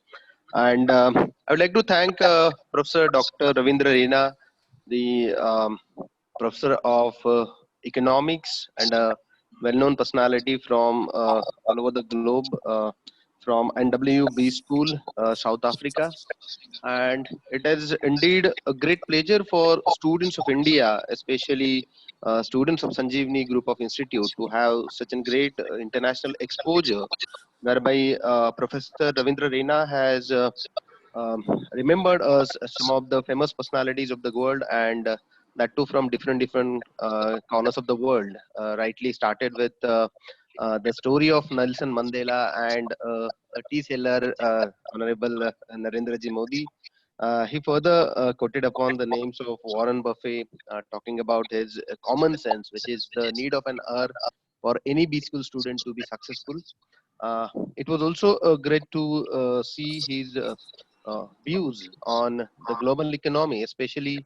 Speaker 4: And I would like to thank Professor Dr. Ravindra Rena, the Professor of Economics and a well-known personality from all over the globe, from NWB School, South Africa. And it is indeed a great pleasure for students of India, especially students of Sanjeevani Group of Institute, to have such a great international exposure, whereby Professor Ravindra Rena has um, remembered us some of the famous personalities of the world, and that too from different corners of the world. Rightly started with the story of Nelson Mandela and a tea seller, Honorable Narendra Ji Modi. He further quoted upon the names of Warren Buffett, talking about his common sense, which is the need of an hour for any B school student to be successful. Uh, it was also great to see his views on the global economy, especially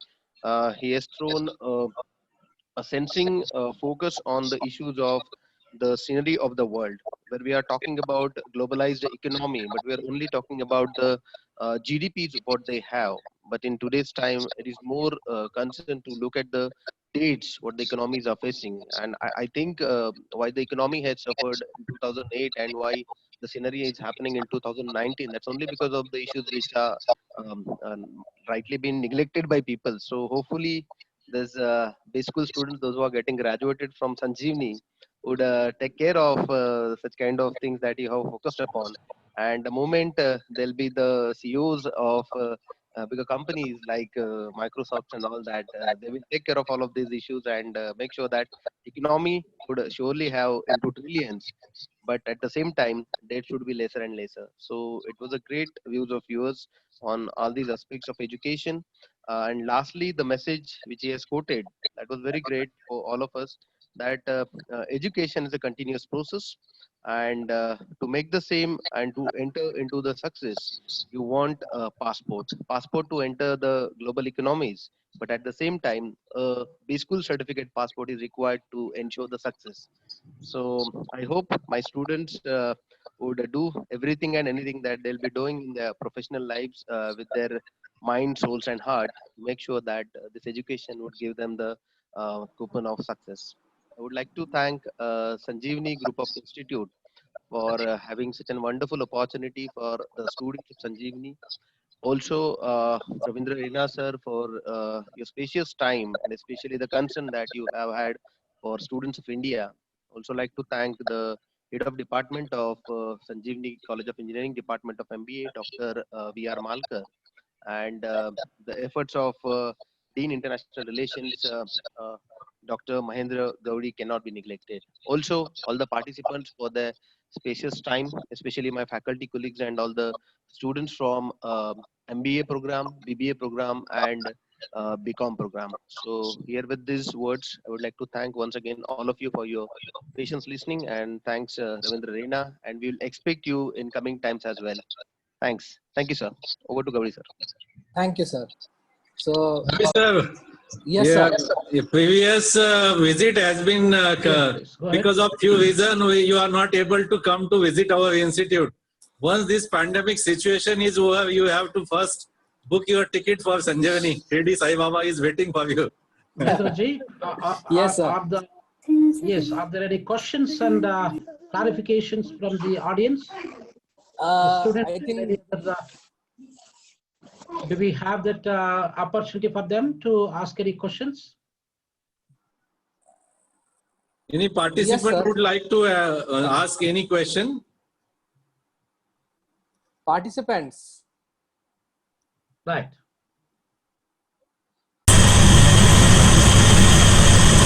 Speaker 4: he has thrown a sensing focus on the issues of the scenery of the world, where we are talking about globalized economy, but we are only talking about the GDPs what they have. But in today's time, it is more concerned to look at the dates what the economies are facing. And I think why the economy had suffered in 2008 and why the scenario is happening in 2019, that's only because of the issues which are rightly being neglected by people. So hopefully there's basic school students, those who are getting graduated from Sanjeevani, would take care of such kind of things that you have focused upon. And the moment there'll be the CEOs of bigger companies like Microsoft and all that, they will take care of all of these issues and make sure that economy would surely have into trillions. But at the same time, debt should be lesser and lesser. So it was a great views of yours on all these aspects of education. And lastly, the message which he has quoted, that was very great for all of us, that education is a continuous process, and to make the same and to enter into the success, you want a passport to enter the global economies. but at the same time, a B school certificate passport is required to ensure the success. So I hope my students would do everything and anything that they'll be doing in their professional lives with their mind, souls, and heart to make sure that this education would give them the coupon of success. I would like to thank Sanjeevani Group of Institute for having such a wonderful opportunity for the students of Sanjeevani. Also, Ravindra, Rena sir, for your spacious time and especially the concern that you have had for students of India. Also, like to thank the head of department of Sanjeevani College of Engineering, Department of MBA, Dr. V.R. Malkar, and the efforts of Dean International Relations, Dr. Mahendra Gaudi cannot be neglected. Also, all the participants for their spacious time, especially my faculty colleagues and all the students from MBA program, BBA program, and BCom program. So here with these words, I would like to thank once again all of you for your patience listening, and thanks Ravindra Rena, and we will expect you in coming times as well. Thanks. Thank you, sir. Over to Gauri, sir.
Speaker 1: Thank you, sir. So,
Speaker 3: Ravi sir,
Speaker 1: yes,
Speaker 3: yeah,
Speaker 1: sir.
Speaker 3: a previous visit has been
Speaker 2: Yes, go ahead.
Speaker 3: because of few reasons you are not able to come to visit our institute. Once this pandemic situation is over, you have to first book your ticket for Sanjivani. Shirdi Sai Baba is waiting for you.
Speaker 2: Mahendraji,
Speaker 1: Yes, sir.
Speaker 2: are there any questions and clarifications from the audience? The students,
Speaker 1: I think
Speaker 2: do we have that opportunity for them to ask any questions?
Speaker 3: Any participant
Speaker 1: sir.
Speaker 3: would like to ask any question?
Speaker 1: Participants.
Speaker 2: Right.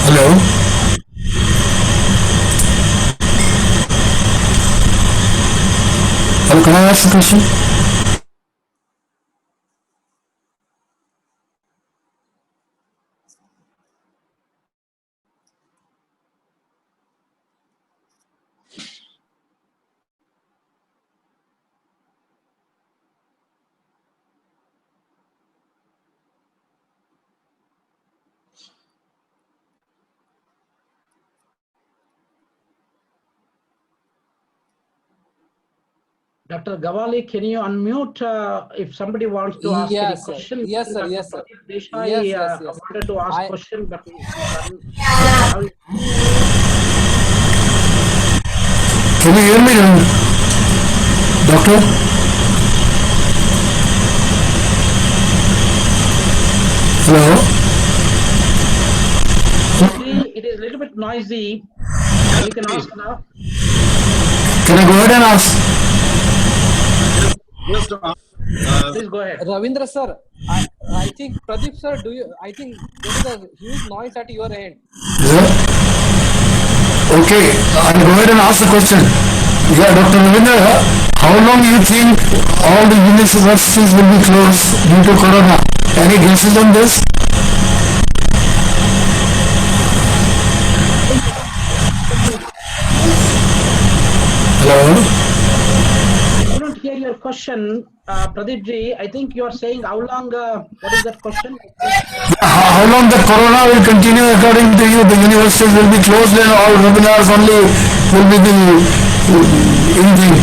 Speaker 5: Hello. Hello, can I ask a question?
Speaker 2: Dr. Gawali, can you unmute if somebody wants to ask any
Speaker 1: Yes, sir.
Speaker 2: question?
Speaker 1: Yes, sir.
Speaker 2: Dr.
Speaker 1: Yes, sir.
Speaker 2: Pradeep Desai,
Speaker 1: Yes.
Speaker 2: wanted to ask
Speaker 1: I-
Speaker 2: question, but
Speaker 5: Can you hear me now? Doctor? Hello?
Speaker 2: it is a little bit noisy. You can ask now.
Speaker 5: Can I go ahead and ask?
Speaker 3: Just
Speaker 2: Please go ahead.
Speaker 1: Ravindra sir, I think Pradeep sir, I think there is a huge noise at your end.
Speaker 5: Yeah. Okay, I'll go ahead and ask the question. Yeah, Dr. Ravindra, how long do you think all the universities will be closed due to corona? Any guesses on this? Hello?
Speaker 2: I couldn't hear your question, Pradeep ji. I think you are saying how long, what is that question?
Speaker 5: How long the corona will continue according to you? The universities will be closed and all webinars only will be the anything.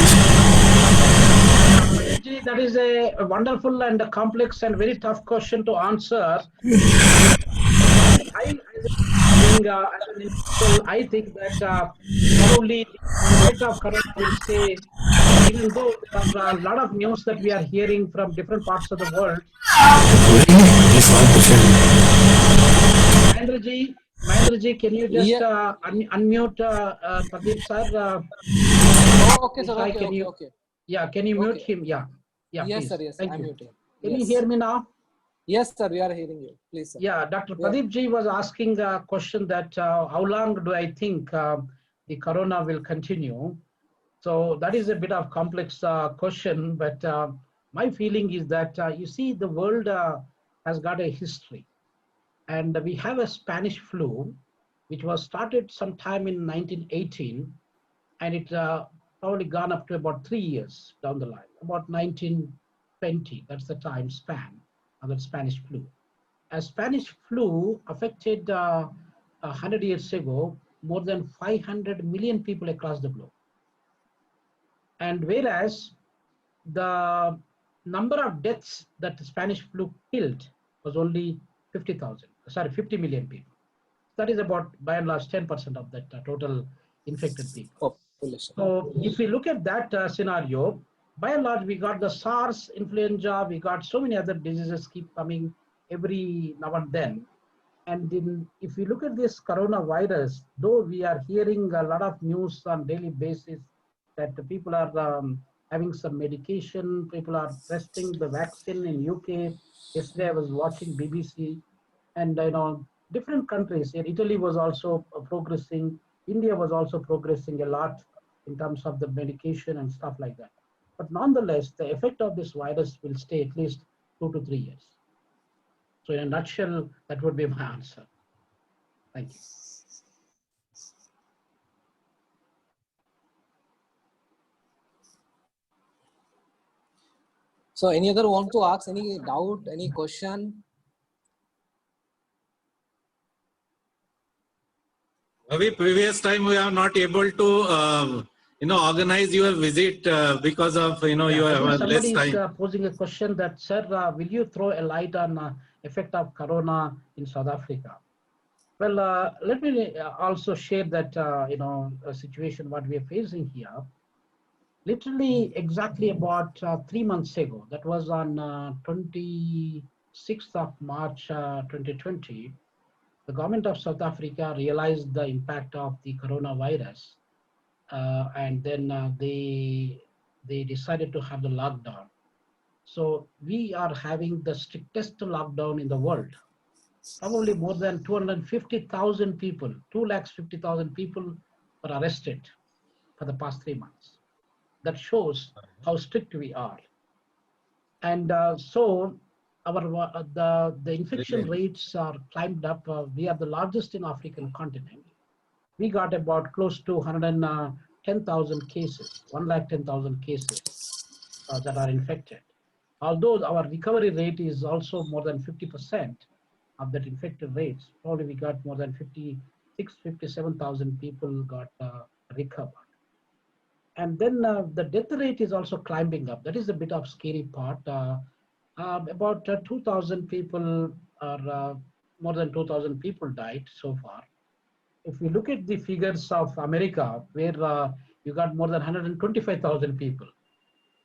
Speaker 2: Pradeep ji, that is a wonderful and a complex and very tough question to answer. I think that probably the rate of corona will stay, even though there are a lot of news that we are hearing from different parts of the world. Mahendraji, can you just unmute Pradeep sir?
Speaker 1: Okay, sir. Okay.
Speaker 2: Yeah, can you mute him? Yeah.
Speaker 1: Yes,
Speaker 2: please.
Speaker 1: sir. Yes,
Speaker 2: Thank
Speaker 1: I'm
Speaker 2: you.
Speaker 1: muting.
Speaker 2: Can
Speaker 1: Yes.
Speaker 2: you hear me now?
Speaker 1: Yes, sir. We are hearing you. Please, sir.
Speaker 2: Yeah, Dr. Pradeep ji was asking a question that how long do I think the corona will continue? So that is a bit of complex question, but my feeling is that you see the world has got a history, and we have a Spanish flu, which was started sometime in 1918, and it probably gone up to about 3 years down the line, about 1920. That's the time span of the Spanish flu. a Spanish flu affected 100 years ago more than 500 million people across the globe. And whereas the number of deaths that the Spanish flu killed was only 50 million people. That is about, by and large, 10% of that total infected people.
Speaker 1: Population.
Speaker 2: So if we look at that scenario, by and large, we got the SARS, influenza, we got so many other diseases keep coming every now and then. And if we look at this coronavirus, though we are hearing a lot of news on daily basis that the people are having some medication, people are testing the vaccine in UK. Yesterday I was watching BBC, and different countries. Italy was also progressing. India was also progressing a lot in terms of the medication and stuff like that. But nonetheless, the effect of this virus will stay at least 2 to 3 years. So in a nutshell, that would be my answer. Thank you.
Speaker 1: So any other want to ask any doubt, any question?
Speaker 3: Ravi, previous time we are not able to organize your visit because of you have less
Speaker 2: somebody
Speaker 3: time.
Speaker 2: is posing a question that, sir, will you throw a light on effect of corona in South Africa? Well, let me also share that a situation what we are facing here. Literally exactly about 3 months ago, that was on 26th of March 2020, the government of South Africa realized the impact of the coronavirus, and then they decided to have the lockdown. So we are having the strictest lockdown in the world. Probably more than 250,000 people, 250,000 people were arrested for the past 3 months. That shows how strict we are. And so the infection rates are climbed up. We are the largest in African continent. We got about close to 110,000 cases, 110,000 cases that are infected. Although our recovery rate is also more than 50% of that infected rates, probably we got more than 57,000 people got recovered. And then the death rate is also climbing up. That is a bit of scary part. About 2,000 people or more than 2,000 people died so far. If we look at the figures of America, where you got more than 125,000 people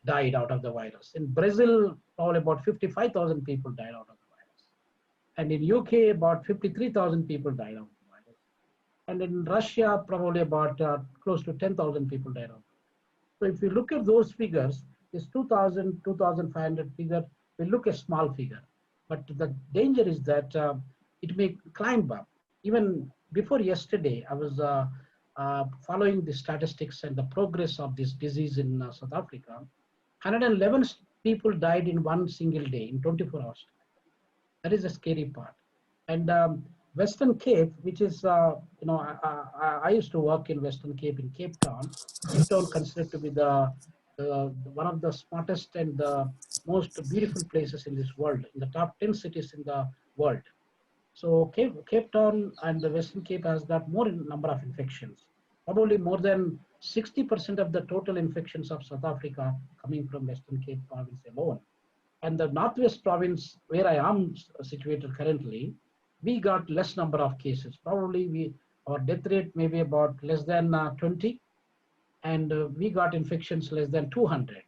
Speaker 2: died out of the virus. In Brazil, probably about 55,000 people died out of the virus. And in UK, about 53,000 people died out of the virus. And in Russia, probably about close to 10,000 people died out. So if you look at those figures, this 2,000, 2,500 figure will look a small figure. But the danger is that it may climb up. Even before yesterday, I was following the statistics and the progress of this disease in South Africa. 111 people died in one single day, in 24 hours. That is a scary part. And Western Cape, which is, I used to work in Western Cape in Cape Town. Cape Town considered to be one of the smartest and the most beautiful places in this world, in the top 10 cities in the world. So Cape Town and the Western Cape has got more number of infections. Probably more than 60% of the total infections of South Africa coming from Western Cape province alone. And the Northwest province, where I am situated currently, we got less number of cases. Probably our death rate may be about less than 20, and we got infections less than 200.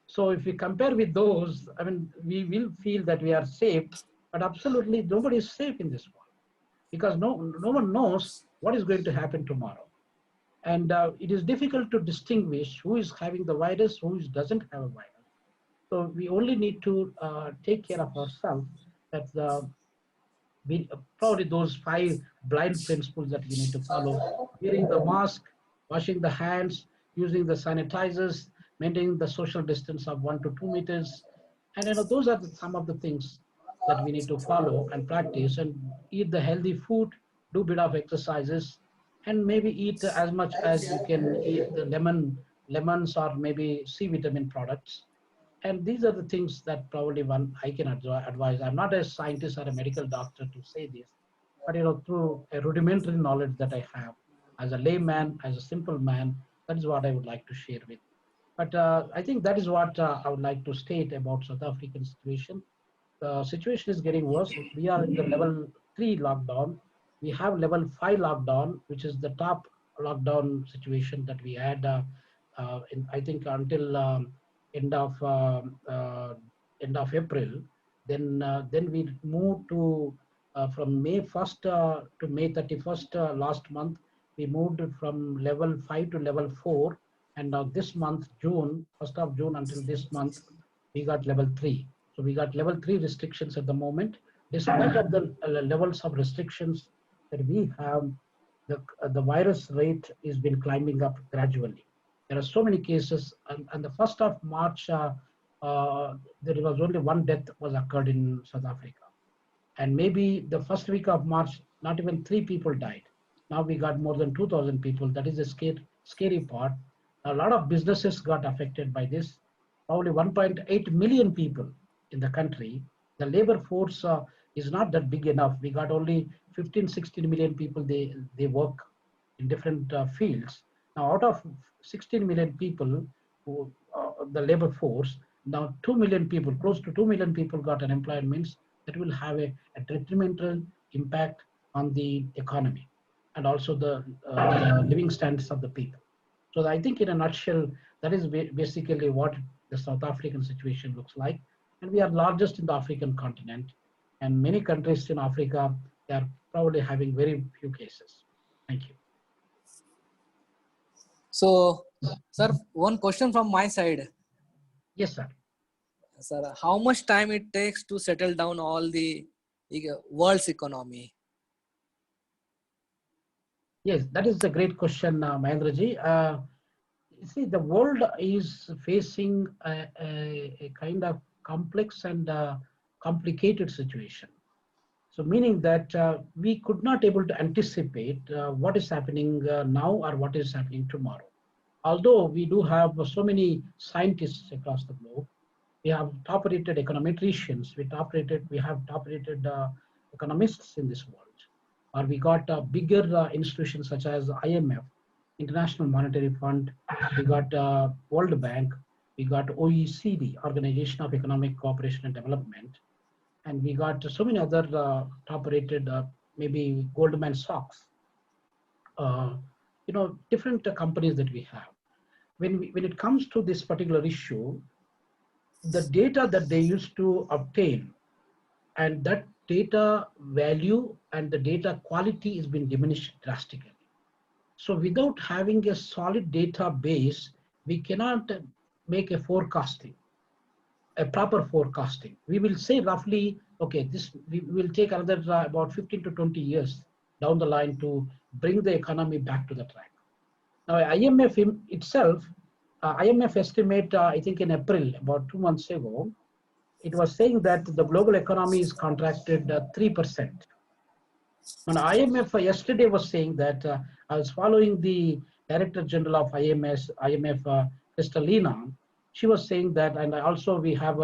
Speaker 2: So if we compare with those, I mean, we will feel that we are safe, but absolutely nobody is safe in this world, because no one knows what is going to happen tomorrow. And it is difficult to distinguish who is having the virus, who doesn't have a virus. So we only need to take care of ourselves. That's probably those 5 blind principles that we need to follow: wearing the mask, washing the hands, using the sanitizers, maintaining the social distance of 1 to 2 meters. And those are some of the things that we need to follow and practice, and eat the healthy food, do a bit of exercises, and maybe eat as much as you can eat the lemons or maybe C vitamin products. And these are the things that probably one I can advise. I'm not a scientist or a medical doctor to say this, but through a rudimentary knowledge that I have as a layman, as a simple man, that is what I would like to share with. But I think that is what I would like to state about South African situation. The situation is getting worse. We are in the level 3 lockdown. We have level 5 lockdown, which is the top lockdown situation that we had, I think, until end of end of April. Then we moved to from May 1st to May 31st last month. We moved from level 5 to level 4, and now this month, June, 1st of June until this month, we got level 3. So we got level 3 restrictions at the moment. Despite of the levels of restrictions that we have, the virus rate has been climbing up gradually. There are so many cases, and the 1st of March, there was only one death was occurred in South Africa. And maybe the first week of March, not even 3 people died. Now we got more than 2,000 people. That is the scary part. A lot of businesses got affected by this. Probably 1.8 million people in the country. The labor force is not that big enough. We got only 15, 16 million people, they work in different fields. Now out of 16 million people, who, the labor force, now 2 million people, close to 2 million people got unemployed, means that will have a detrimental impact on the economy and also the living standards of the people. So I think in a nutshell, that is basically what the South African situation looks like. And we are largest in the African continent, and many countries in Africa, they are probably having very few cases. Thank you.
Speaker 1: So, sir, one question from my side.
Speaker 2: Yes, sir.
Speaker 1: Sir, how much time it takes to settle down all the world's economy?
Speaker 2: Yes, that is a great question, Mahendraji. You see, the world is facing a kind of complex and complicated situation. So meaning that we could not able to anticipate what is happening now or what is happening tomorrow. Although we do have so many scientists across the globe, we have top-rated econometricians, we have top-rated economists in this world. Or we got bigger institutions such as IMF, International Monetary Fund, we got World Bank, we got OECD, Organization of Economic Cooperation and Development, and we got so many other top-rated, maybe Goldman Sachs, different companies that we have. When it comes to this particular issue, the data that they used to obtain, and that data value and the data quality has been diminished drastically. So without having a solid database, we cannot make a forecasting, a proper forecasting. We will say roughly, okay, this we will take another about 15 to 20 years down the line to bring the economy back to the track. Now, IMF itself, IMF estimate, I think in April, about 2 months ago, it was saying that the global economy is contracted 3%. And IMF yesterday was saying that, I was following the Director General of IMF, Kristalina. She was saying that, and also we have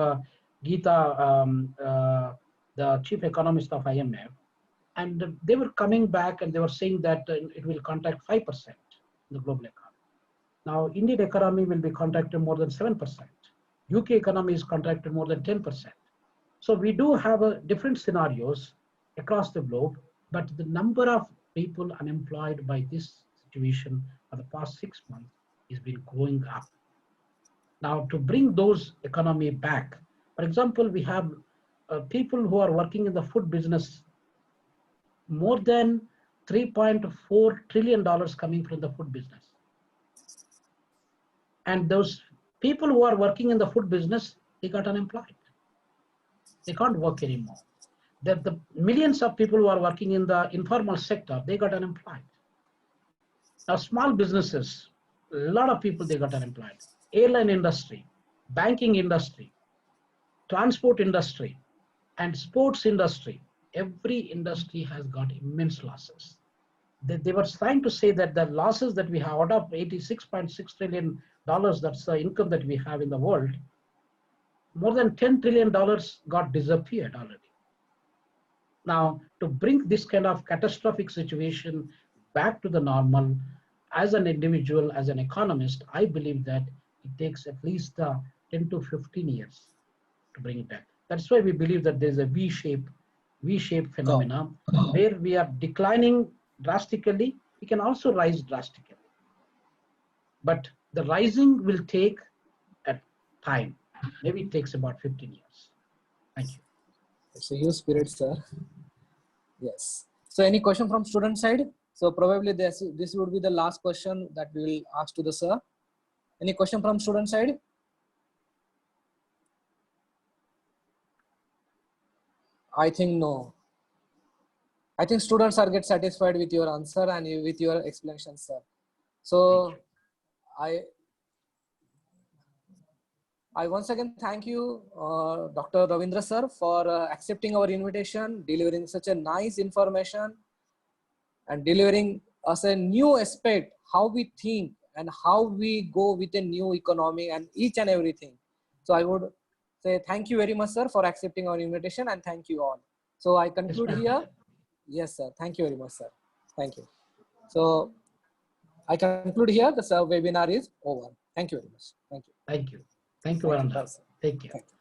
Speaker 2: Geeta, the chief economist of IMF, and they were coming back and they were saying that it will contract 5% in the global economy. Now, Indian economy will be contracted more than 7%. UK economy is contracted more than 10%. So we do have different scenarios across the globe, but the number of people unemployed by this situation for the past 6 months has been going up. Now, to bring those economy back, for example, we have people who are working in the food business, more than $3.4 trillion coming from the food business. And those people who are working in the food business, they got unemployed. They can't work anymore. The millions of people who are working in the informal sector, they got unemployed. Now, small businesses, a lot of people, they got unemployed. Airline industry, banking industry, transport industry, and sports industry, every industry has got immense losses. They were trying to say that the losses that we have out of $86.6 trillion, that's the income that we have in the world, more than $10 trillion got disappeared already. Now, to bring this kind of catastrophic situation back to the normal, as an individual, as an economist, I believe that it takes at least 10 to 15 years to bring it back. That's why we believe that there's a V-shaped phenomena where we are declining drastically. We can also rise drastically. But the rising will take a time. Maybe it takes about 15 years. Thank you.
Speaker 1: It's a huge spirit, sir. Yes. So any question from student side? So probably this would be the last question that we will ask to the sir. Any question from student side? I think no. I think students are get satisfied with your answer and with your explanation, sir. So I once again thank you, Dr. Ravindra sir, for accepting our invitation, delivering such a nice information and delivering us a new aspect, how we think and how we go with a new economy and each and everything. So I would say thank you very much, sir, for accepting our invitation, and thank you all. So I conclude here. Yes, sir. Thank you very much, sir. Thank you. So I conclude here. The webinar is over. Thank you very much. Thank you.
Speaker 2: Thank you. Thank you,
Speaker 1: Thank you.
Speaker 2: Varanda. Take care.
Speaker 1: Thank you.